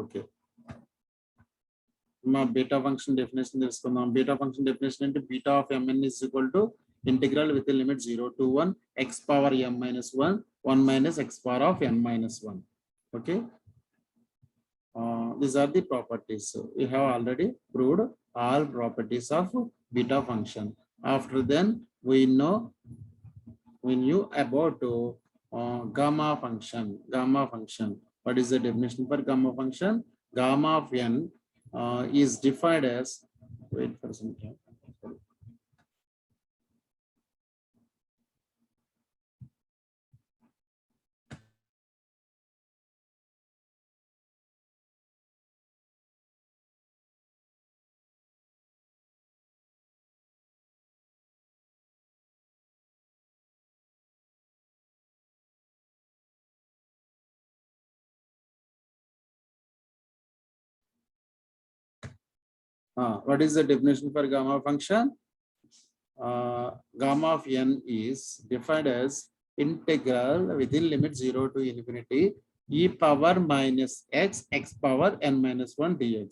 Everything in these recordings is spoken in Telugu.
Okay. మా beta function definition తెలుసుకుందాం. Beta function definition అంటే beta of mn is equal to integral with the limit 0 to 1 x power m minus 1 1 minus x power of n minus 1. Okay. These are the properties. We have already proved all properties of beta function. After then we knew about gamma function. Gamma function. What is the definition for gamma function? Gamma of n is defined as, wait for some time. What is the definition for gamma function? Gamma of n is defined as integral within limit 0 to infinity e power minus x x power n minus 1 dx.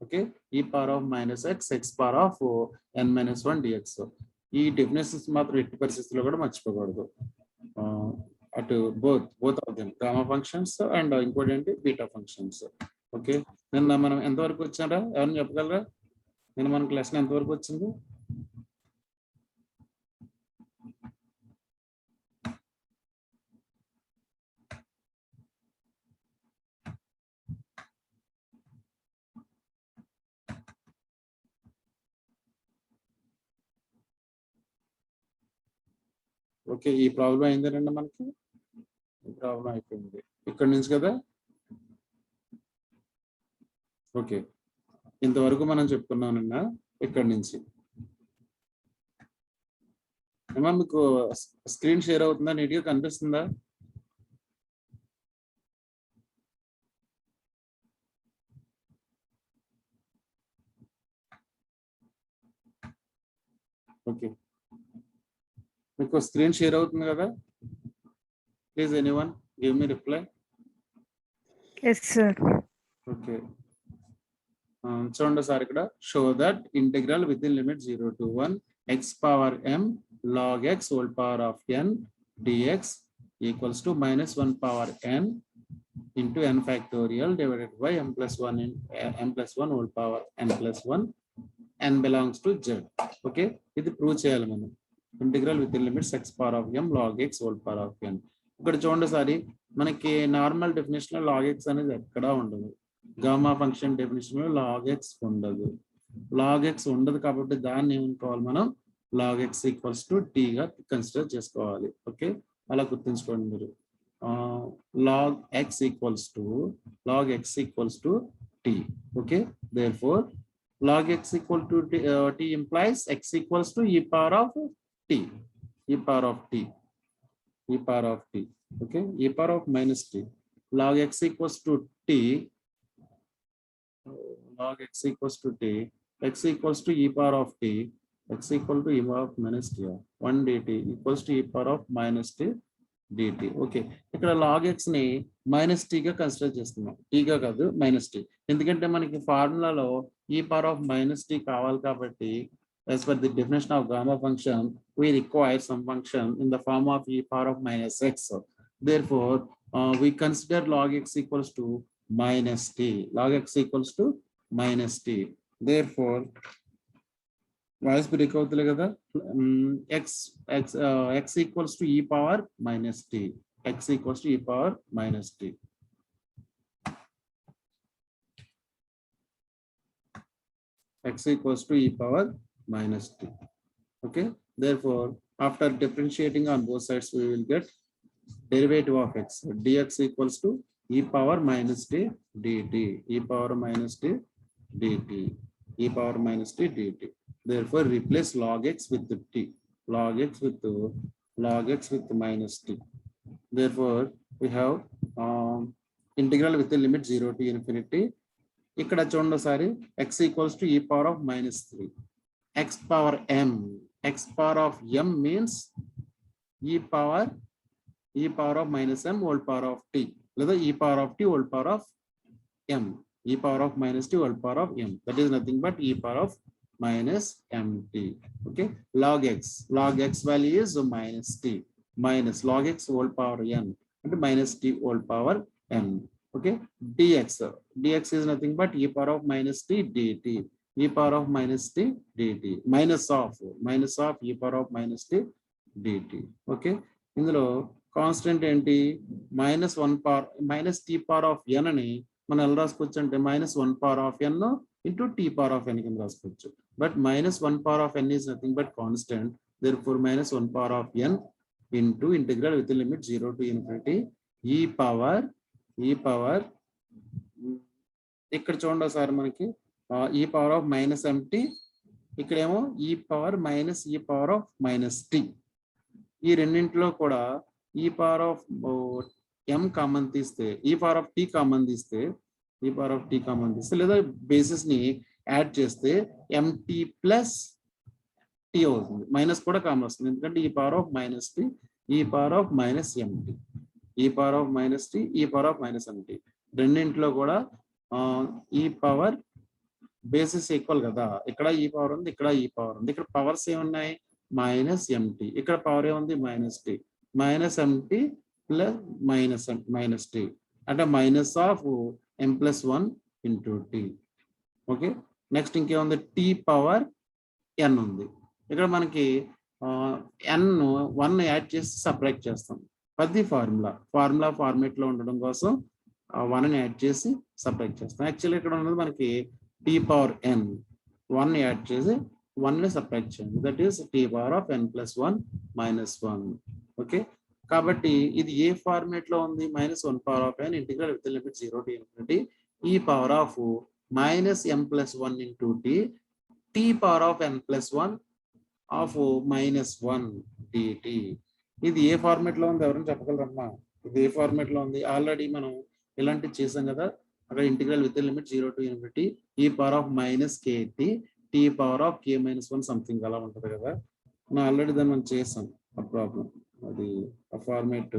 Okay, e power of minus x x power of n minus 1 dx. ఈ డెఫినేషన్స్ మాత్రం ఎట్టి పరిస్థితుల్లో కూడా మర్చిపోకూడదు. అటు both of them gamma functions and ఇంకోటి ఏంటి beta functions. ఓకే, నిన్న మనం ఎంతవరకు వచ్చారా? ఎవరైనా చెప్పగలరా? నిన్న మనకి లెసన్ ఎంతవరకు వచ్చింది? ఓకే, ఈ ప్రాబ్లం అయిందేనండి మనకి. ఈ ప్రాబ్లం అయిపోయింది ఇక్కడ నుంచి కదా. ఓకే, ఇంతవరకు మనం చెప్పుకున్నానన్న ఇక్కడ నుంచి. ఏమన్నా మీకు స్క్రీన్ షేర్ అవుతుందా? నీట్గా కనిపిస్తుందా? ఓకే, మీకు స్క్రీన్ షేర్ అవుతుంది కదా? Please anyone give me reply. Yes, sir. Okay, చూడండి సార్, ఇక్కడ show that integral with in limit 0 to 1 x power m log x whole power of n dx equals to minus 1 power n into n factorial divided by m plus 1 in m plus 1 whole power n plus 1 n belongs to z. Okay, ఇది ప్రూవ్ చేయాలి మనం. Integral with in limits x power of m log x whole power of n. ఇక్కడ చూడండి సారి, మనకి నార్మల్ డెఫినేషన్ లో log x అనేది ఎక్కడా ఉండదు. గామా ఫంక్షన్ డెఫినేషన్ లో log x ఉండదు. log x ఉండదు కాబట్టి దాన్ని ఏమనుకోవాలి మనం? log x equals to t గా కన్సిడర్ చేసుకోవాలి. ఓకే, అలా గుర్తుంచుకోండి మీరు. log x equals to t. Okay, therefore log x equal to t implies x equals to e power of t. Okay, e power of minus t. Log x equals to t. X equals to e power of t. X equal to e power of minus t. 1 dt equals to e power of minus t dt. Okay, ఇక్కడ log x ని మైనస్ t గా కన్సిడర్ చేస్తున్నాం. t గా కాదు, మైనస్ t. ఎందుకంటే మనకి ఫార్ములాలో e power of minus t కావాలి కాబట్టి, as per the definition of gamma function, we require some function in the form of e power of minus x. Therefore, we consider log x equals to minus t. Log x equals to minus t. Therefore, voice break అవుతుంది కదా. x equals to e power minus t. X equals to e power minus t. X equals to e power minus t. Okay, therefore after differentiating on both sides we will get derivative of x. Dx equals to e power minus t dt. E power minus t dt. E power minus t dt. Therefore replace log x with t. Log x with minus t. Therefore we have integral with the limit 0 to infinity. ఇక్కడ చూడండి ఒకసారి, x equals to e power of minus 3. x power of m means e power of minus m whole power of t, లేదా e power of t whole power of m, e power of minus t whole power of m. That is nothing but e power of minus mt. Okay, log x value is minus t, minus log x whole power n and minus t whole power n. Okay, dx is nothing but e power of minus t dt, e power of minus t dt, minus of e power of minus t dt. Okay, ఇందులో కాన్స్టెంట్ ఏంటి, minus T power of N అని మనం ఎలా రాసుకోవచ్చు అంటే -1 power of N into T power of N కింద రాసుకోవచ్చు. But -1 power of N is nothing but constant, therefore -1 power of N into integral with limit 0 to infinity ఈ పవర్ ఇక్కడ చూడండి సార్ మనకి ఈ పవర్ ఆఫ్ మైనస్ ఎంటీ, ఇక్కడేమో ఈ పవర్ ఆఫ్ మైనస్ టీ. ఈ రెండింటిలో కూడా ఈ పవర్ ఆఫ్ ఎం కామన్ తీస్తే, ఈ పవర్ ఆఫ్ టీ కామన్ తీస్తే, లేదా బేసిస్ ని యాడ్ చేస్తే ఎంటీ ప్లస్ టీ అవుతుంది. మైనస్ కూడా కామన్ వస్తుంది, ఎందుకంటే ఈ పవర్ ఆఫ్ మైనస్ టీ, ఈ పవర్ ఆఫ్ మైనస్ ఎంటీ, ఈ పవర్ ఆఫ్ మైనస్ టీ, ఈ పవర్ ఆఫ్ మైనస్ ఎంటీ రెండింటిలో కూడా ఈ పవర్ బేసిస్ ఈక్వల్ కదా. ఇక్కడ ఈ పవర్ ఉంది, ఇక్కడ ఈ పవర్ ఉంది. ఇక్కడ పవర్స్ ఏమున్నాయి, మైనస్ ఎంటీ, ఇక్కడ పవర్ ఏముంది minus T, minus MT plus minus T అంటే minus of M plus 1 into T. Okay, next ఇంకేముంది, టీ పవర్ ఎన్ ఉంది. ఇక్కడ మనకి ఎన్ 1 యాడ్ చేసి సపరేట్ చేస్తాం. అది ఫార్మేట్ లో ఉండడం కోసం 1 యాడ్ చేసి సపరేట్ చేస్తాం. యాక్చువల్లీ ఇక్కడ ఉన్నది మనకి టీ పవర్ ఎన్, 1 యాడ్ చేసి 1 సపరేట్ చేయండి, that is T power of N plus 1 minus 1. Okay, కాబట్టి ఇది ఏ ఫార్మేట్ లో ఉంది, -1 power of N integral with limit 0 to infinity ఈ power of minus M plus 1 into T, T power of N plus 1 of -1 dt. ఇది ఏ ఫార్మేట్ లో ఉంది, ఎవరైనా చెప్పగలరమ్మా? ఇది ఏ ఫార్మేట్ లో ఉంది? ఆల్రెడీ మనం ఇలాంటివి చేసాం కదా, అక్కడ integral with limit 0 to infinity ఈ power of minus K T, T power of k - 1 something అలా ఉంటది కదా. మనం ఆల్రెడీ దాన్ని మనం చేసాం. ఆ ప్రాబ్లం అది ఆ format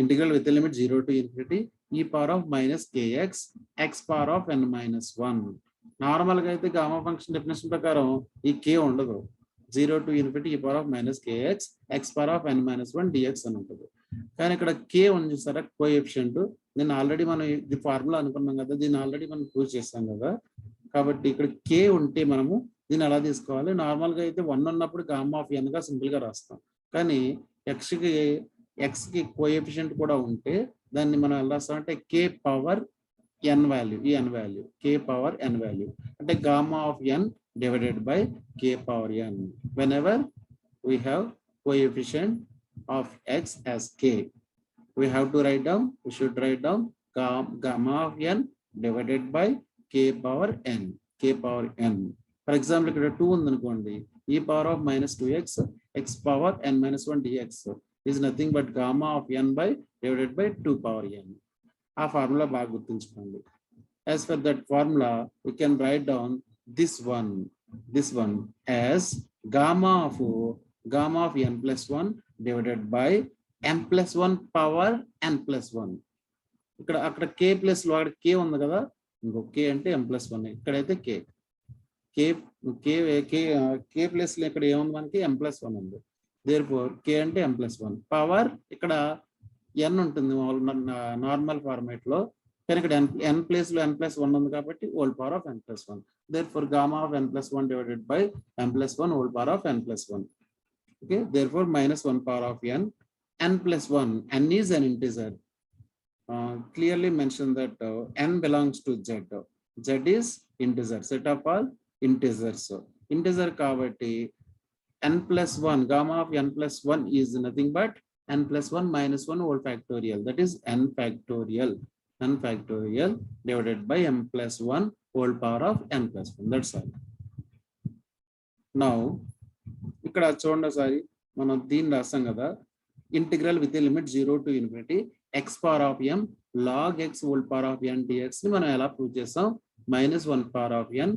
integral with limit 0 to infinity ఈ power of minus kx x power of n - 1. Normal గా అయితే గామా ఫంక్షన్ డెఫినేషన్ ప్రకారం ఈ k ఉండదు. 0 to infinity ఈ power of minus kx x power of n - 1 dx అని ఉంటుంది. కానీ ఇక్కడ k ఉంది చూసారా, కోఎఫిషియంట్. దీన్ని ఆల్రెడీ మనం ఇది ఫార్ములా అనుకున్నాం కదా, దీన్ని ఆల్రెడీ మనం ప్రూవ్ చేస్తాం కదా. కాబట్టి ఇక్కడ k ఉంటే మనము దీన్ని ఎలా తీసుకోవాలి, నార్మల్ గా అయితే 1 ఉన్నప్పుడు గామా ఆఫ్ n గా సింపుల్ గా రాస్తాం. కానీ x కి కోఎఫిషియంట్ కూడా ఉంటే దాన్ని మనం ఎలా రాస్తామంటే k పవర్ n వాల్యూ, ఈ n value k power n value అంటే gamma of n divided by k power n. Whenever we have coefficient of x as k, we should write down gamma of n divided by k power n. For example, ఇక్కడ 2 ఉంది అనుకోండి, e power of -2x x power n - 1 dx is nothing but gamma of n by divided by 2 power n. ఆ ఫార్ములా బాగా గుర్తుంచుకోండి. As per that formula, we can write down this one as gamma of n plus 1 divided by m plus 1 power n plus 1. అక్కడ k ప్లస్ లో అక్కడ k ఉంది కదా, ఇంకో k అంటే m plus 1, ఇక్కడైతే k ప్లస్ లో ఇక్కడ ఏముంది మనకి m plus 1 ఉంది. therefore k అంటే m plus 1 పవర్, ఇక్కడ n ఉంటుంది నార్మల్ ఫార్మేట్ లో, కానీ ఇక్కడ n ప్లేస్ లో n plus 1 ఉంది కాబట్టి whole power of n plus 1. therefore gamma of n plus 1 divided by m plus 1 whole power of n plus 1. okay, therefore -1 power of n plus 1, n is an integer. Clearly mention that n belongs to z is integer, set of all integers. integer కాబట్టి n plus 1, gamma of n plus 1 is nothing but n plus 1 minus 1 whole factorial, that is n factorial divided by m plus 1 whole power of n plus 1. That's all. Now ఇక్కడ చూడండి ఒకసారి, మనం దీన్ని రాస్తాం కదా, integral with limit 0 to infinity x power of m log x whole power of n dx ని మనం ఎలా ప్రూవ్ చేస్తాం, -1 power of n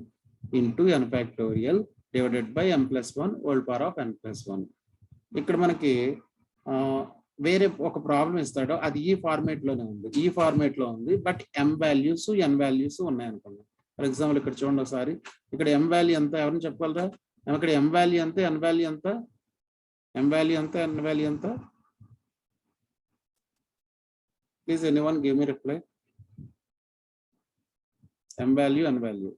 into n factorial divided by m plus 1 whole power of n plus 1. ఇక్కడ మనకి వేరే ఒక ప్రాబ్లం ఇస్తాడు, అది ఈ ఫార్మేట్ లోనే ఉంది, ఈ ఫార్మేట్ లో ఉంది, but m values n values ఉన్నాయి అనుకున్నాం. ఫర్ ఎగ్జాంపుల్ ఇక్కడ చూడండి ఒకసారి, ఇక్కడ m వాల్యూ ఎంత, ఎవరిని చెప్పగలరా? ఇక్కడ m వాల్యూ ఎంత, n వాల్యూ ఎంత, m వాల్యూ ఎంత, n వాల్యూ ఎంత? Please anyone give me reply. m value, n value.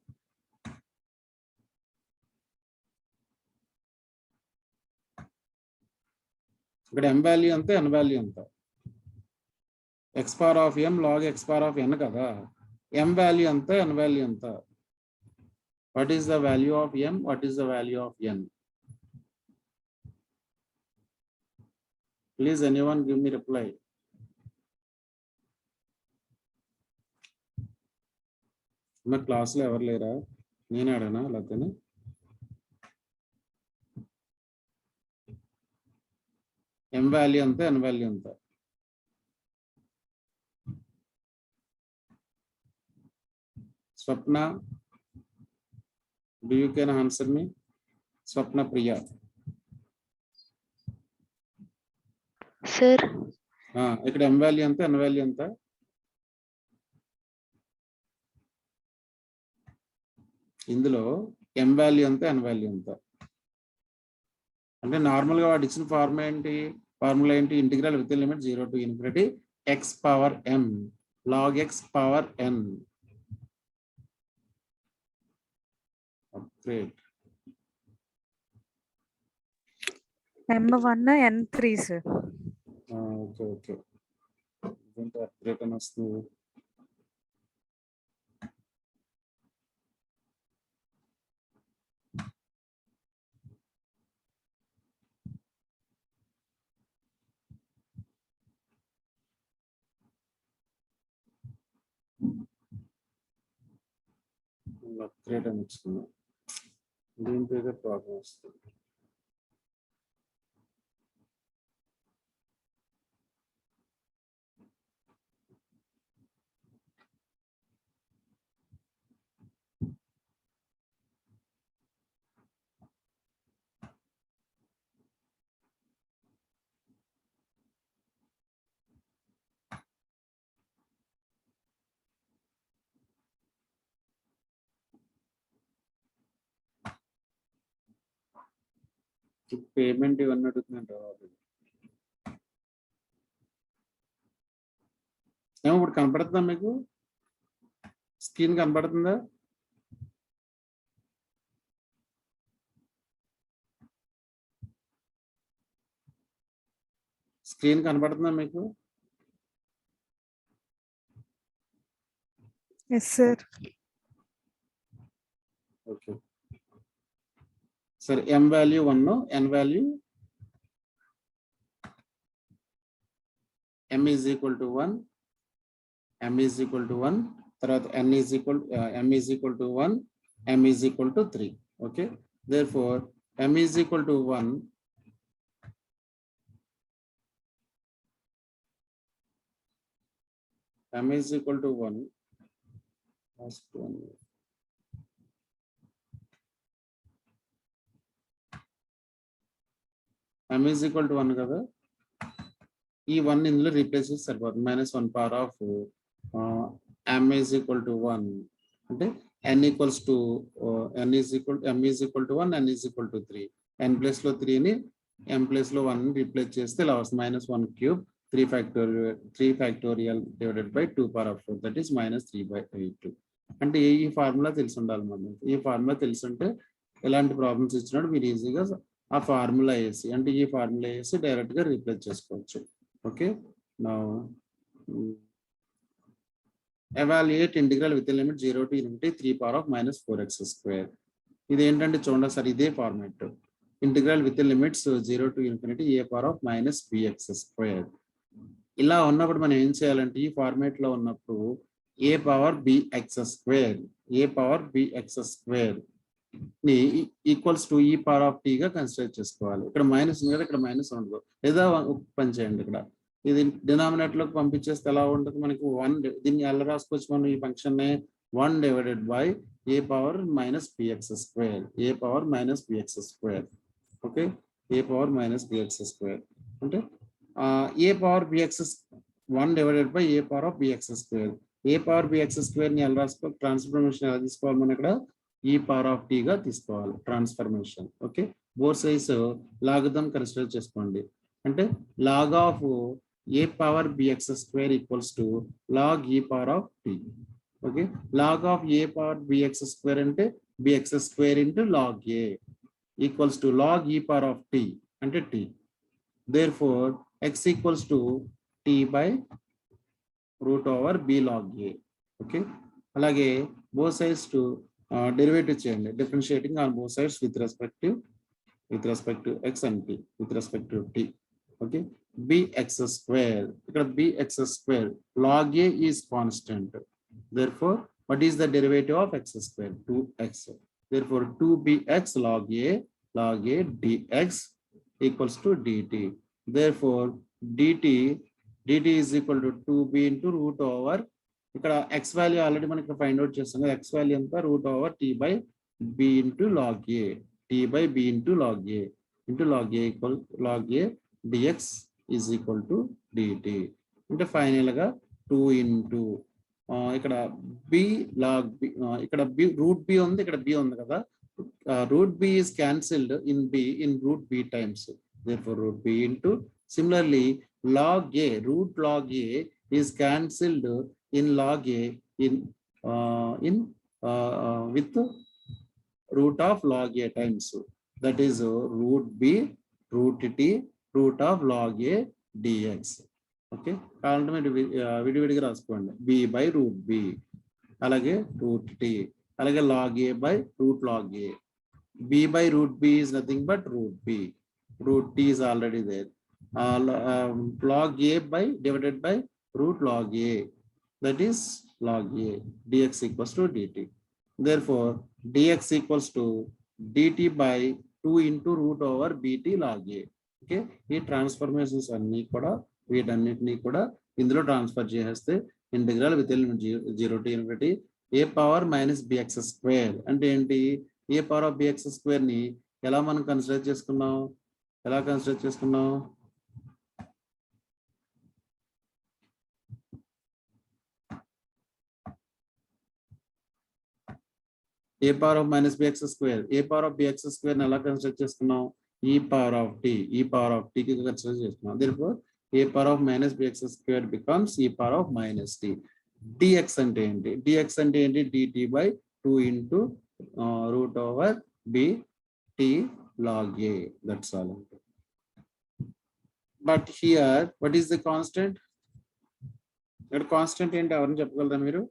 ఇక్కడ m వాల్యూ అంతే, n వాల్యూ ఎంత? x power of m log x power of n కదా. m వాల్యూ అంతే, n వాల్యూ ఎంత? What is the value of m, what is the value of n? Please anyone give me reply. మా క్లాస్లో ఎవరు లేరా? నేనే అడగనా లేకపోతే? m వాల్యూ అంతే, n వాల్యూ ఎంత? Swapna, do you can answer me? Swapna Priya. Sir. ఇక్కడ m వాల్యూ ఎంత, n వాల్యూ ఎంత? ఇందులో m వాల్యూ ఎంత, n వాల్యూ ఎంత? అంటే నార్మల్ గా వాడు ఇచ్చిన ఫార్ములా ఏంటి? Integral with limit 0 to infinity x power m log x power n. Great. M1 N3 sir. Okay. ఇదంతా అప్డేట్ అని వస్తుంది. అప్డేట్ అని వచ్చింది. దీంతో ఏదో ప్రాబ్లం వస్తుంది. పేమెంట్ ఇవన్నీ అడుగుతుందంట. ఏమో ఇప్పుడు కనపడుతుందా మీకు? స్క్రీన్ కనపడుతుందా? స్క్రీన్ కనపడుతుందా మీకు? Yes sir. ఓకే సరే. m value 1, n value m is equal to 1, m is equal to 1, తర్వాత m is equal to 1, m is equal to 3. Okay, therefore m is equal to 1, m is equal to 1, m is equal to 1 కదా. ఈ 1 ఇందులో రీప్లేస్ చేసి సరిపోతుంది. -1 power of m is equal to 1 అంటే n equals to m is equal to 1, n is equal to 3. n place లో 3ని m ప్లేస్ లో 1 రీప్లేస్ చేస్తే ఇలా వస్తుంది. -1 cube 3 factorial divided by 2 power of 4, that is -3/8. అంటే ఈ ఫార్ములా తెలిసి ఉండాలి మనం. ఈ ఫార్ములా తెలిసి ఉంటే ఎలాంటి ప్రాబ్లమ్స్ ఇచ్చినప్పుడు మీరు ఈజీగా ఆ ఫార్ములా వేసి, అంటే ఈ ఫార్ములా వేసి డైరెక్ట్ గా రీప్లేస్ చేసుకోవచ్చు. Okay, now evaluate integral with limit 0 to infinity 3 power of -4x². ఇది ఏంటంటే చూడండి సార్, ఇదే format. Integral with limits 0 to infinity a power of -bx². ఇలా ఉన్నప్పుడు మనం ఏం చేయాలంటే, ఈ ఫార్మాట్ లో ఉన్నప్పుడు a power bx² ని equals to e power of t గా కన్సిడర్ చేసుకోవాలి. ఇక్కడ మైనస్ ఉంది కదా, ఇక్కడ మైనస్ ఉండదు. లేదా పని చేయండి, ఇక్కడ ఇది డినామినేటర్ లోకి పంపించేస్తే ఎలా ఉంటుంది మనకి 1. దీన్ని ఎలా రాసుకోవచ్చు మనం ఈ ఫంక్షన్ ని? 1 divided by a power -bx². Okay, A power minus BX square అంటే A power BX 1 divided by A power of BX square. A power BX square ని ఎలా రాసుకో ట్రాన్స్ఫర్మేషన్ ఎలా తీసుకోవాలి మనం ఇక్కడ ఈ పవర్ ఆఫ్ టీ గా తీసుకోవాలి ట్రాన్స్ఫర్మేషన్. ఓకే, బోత్ సైడ్స్ లాగదం కన్సిడర్ చేసుకోండి. అంటే log of A power BX square equals to log E power of T. Okay, log of A power BX square అంటే BX square into log A equals to log E power of T అంటే T. Therefore, x equals to t by root over b log a. Okay. అలాగే both sides to derivative చేయండి. Differentiating on both sides with respect to x and t, with respect to t. Okay. bx square. ఇక్కడ bx square log a is constant. Therefore, what is the derivative of x square? 2x. Therefore, 2bx log a dx equals to dt. Therefore, dt is equal to 2b into root over ఇక్కడ x value already మనకి ఫైండ్ అవుట్ చేస్తాం కదా, x value ఎంత root over t by b into log a, t by b into log a equal log a dx is equal to dt. అంటే ఫైనల్ గా 2 into ఇక్కడ b log b, ఇక్కడ b root b ఉంది, ఇక్కడ b ఉంది కదా, root b is cancelled in root b times. Therefore, root b into similarly log a, root log a is cancelled in log a with root of log a times. That is root b root t root of log a dx. Okay, కావాలంటే మీరు విడివిడిగా రాసుకోండి. b by root b అలాగే root t అలాగే log a by root log a. b by root b is nothing but root b. Root t is already there. Log a by divided by root log a, that is log a, dx equals to dt. Therefore, dx equals to dt by 2 into root over bt log a. Okay, ఈ ట్రాన్స్ఫర్మేషన్స్ అన్ని కూడా వీటన్నిటిని కూడా ఇందులో ట్రాన్స్ఫర్ చేసేస్తే integral with limit 0 to infinity a power minus bx square అంటే ఏంటి, a power of bx square ని ఎలా మనం కన్సిడర్ చేసుకున్నాం, ఎలా కన్సిడర్ చేసుకున్నాం, a power of minus bx square, a power of bx square ని ఎలా కన్సిడర్ చేసుకున్నాం, e power of t కి కన్సిడర్ చేసుకున్నాం. Therefore, a power of minus bx square becomes e power of minus t. dx అంటే ఏంటి, dt by 2 into root over b t log a. That's all. But here, what is the constant? ఇక్కడ కాన్స్టెంట్ ఏంటి ఎవరిని చెప్పగలరా మీరు,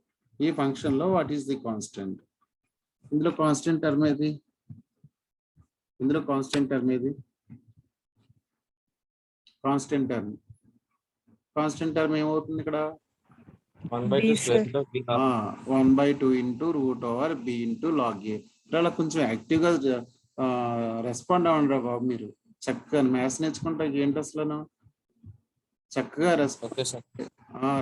ఈ ఫంక్షన్ లో వాట్ ఈస్ ది కాన్స్టెంట్, ఇందులో కాన్స్టెంట్ టర్మ్ ఏది, కాన్స్టెంట్ టర్మ్ ఏమవుతుంది ఇక్కడ 1/2 into root over b into log a. అలా కొంచెం యాక్టివ్ గా రెస్పాండ్ అవ్వండి రా బాబు, మీరు చక్కగా మ్యాథ్స్ నేర్చుకుంటా ఏంటి అసలు చక్కగా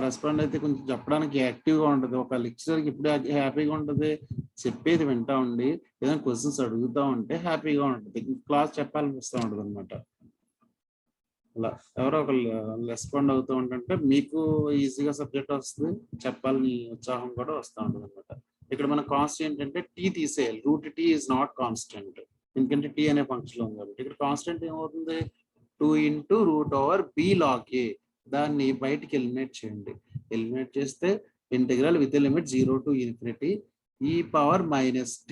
రెస్పాండ్ అయితే కొంచెం చెప్పడానికి యాక్టివ్ గా ఉంటది. ఒక లెక్చరర్ కి ఇప్పుడు హ్యాపీగా ఉంటది, చెప్పేది వింటా ఉండి ఏదైనా క్వశ్చన్స్ అడుగుతా ఉంటే హ్యాపీగా ఉంటది, క్లాస్ చెప్పాలనిపిస్తూ ఉంటది అనమాట. అలా ఎవరో ఒకళ్ళు రెస్పాండ్ అవుతూ ఉంటుంటే మీకు ఈజీగా సబ్జెక్ట్ వస్తుంది, చెప్పాలని ఉత్సాహం కూడా వస్తూ ఉంటుంది అనమాట. ఇక్కడ మన కాన్స్టెంట్ అంటే టీ తీసేయాలి, root T is not constant, ఎందుకంటే టీ అనే ఫంక్షన్ ఉంది కాబట్టి. ఇక్కడ కాన్స్టెంట్ ఏమవుతుంది, 2 into root over b log a. దాన్ని బయటికి ఎలిమినేట్ చేయండి, ఎలిమినేట్ చేస్తే integral with limit 0 to infinity e power minus t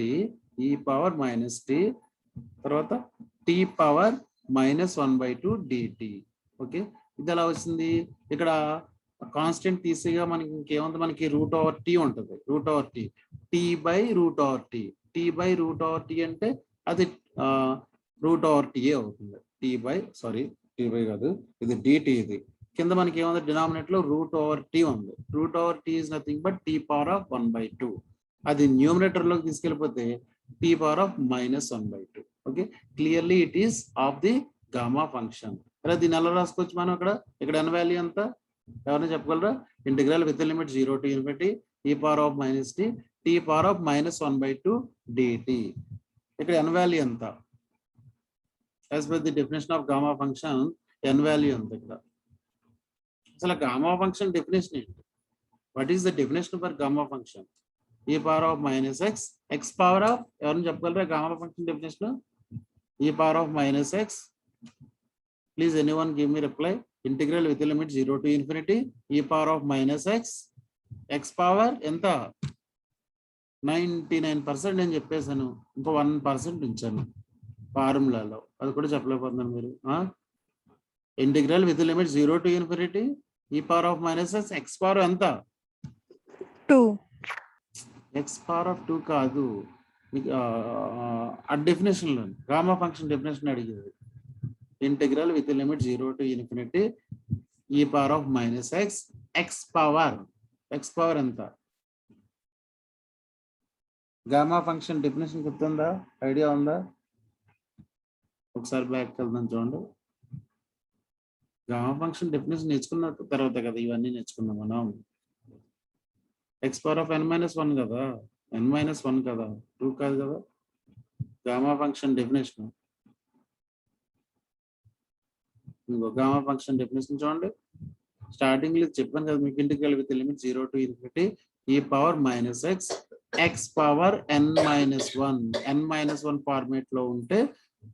తర్వాత t power minus 1/2 dt. Okay, ఇది ఎలా వచ్చింది, ఇక్కడ కాన్స్టెంట్ తీసేగా మనకి ఇంకేముంది, మనకి రూట్ ఓవర్ టీ ఉంటుంది, t by root over t అంటే అది రూట్ ఓవర్ టీ అవుతుంది, t by కాదు ఇది dt. ఇది కింద మనకి ఏముంది, డినామినేటర్ లో రూట్ ఓవర్ టీ ఉంది, root over t is nothing but t power of 1/2. అది న్యూమినేటర్ లోకి తీసుకెళ్ళిపోతే t power of minus 1/2. Okay, clearly it is of the gamma function. అలా దీన్ని ఎలా రాసుకోవచ్చు మనం, ఇక్కడ n వాల్యూ ఎంత ఎవరైనా చెప్పగలరా, integral with limit 0 to infinity e power of minus t power of minus 1/2 dt. ఇక్కడ n వాల్యూ ఎంత, as per the definition of gamma function n value ఉంది ఇక్కడ. అసలు గామా ఫంక్షన్ డెఫినేషన్ ఏంటి? What is the definition for gamma function? e power of minus x, x power of ఎవరిని చెప్పగలరా gamma function definition? e power of minus x. Please anyone give me reply. Integral with the limit 0 to infinity e power of minus x, x power ఎంత 99% నేను చెప్పేశాను, ఇంకో 1% ఉంచాను ఫార్ములాలో, అది కూడా చెప్పలేకపోతున్నాను మీరు. Integral with limit 0 to infinity e power of minus x, x power ఎంత 2. x power of 2 కాదు, ఆ డెఫినేషన్ లో గామా ఫంక్షన్ డెఫినేషన్ అడిగేది. Integral with limit 0 to infinity e power of minus x, x power ఎంత? గామా ఫంక్షన్ డెఫినేషన్ గుర్తుందా? ఐడియా ఉందా? ఒకసారి బ్యాక్ వెళ్దాం చూడండి. గామా ఫంక్షన్ డెఫినేషన్ నేర్చుకున్న తర్వాత కదా ఇవన్నీ నేర్చుకున్నాం మనం. x power of n minus 1 కదా, n మైనస్ 1 కదా, 2 కాదు కదా. గామా ఫంక్షన్ డెఫినేషన్, ఇంకో గామా ఫంక్షన్ డెఫినేషన్ చూడండి. స్టార్టింగ్ లో చెప్పాను కదా మీకు, integral with limit 0 to infinity e power minus x, x power n minus 1. n minus 1 format లో ఉంటే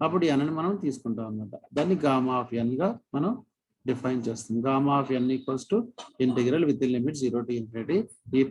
అప్పుడు n ని మనం తీసుకుంటాం అన్నమాట. దాన్ని గామా ఆఫ్ n గా మనం డిఫైన్ చేస్తాం. Gamma of n equals to integral with limit 0 to infinity e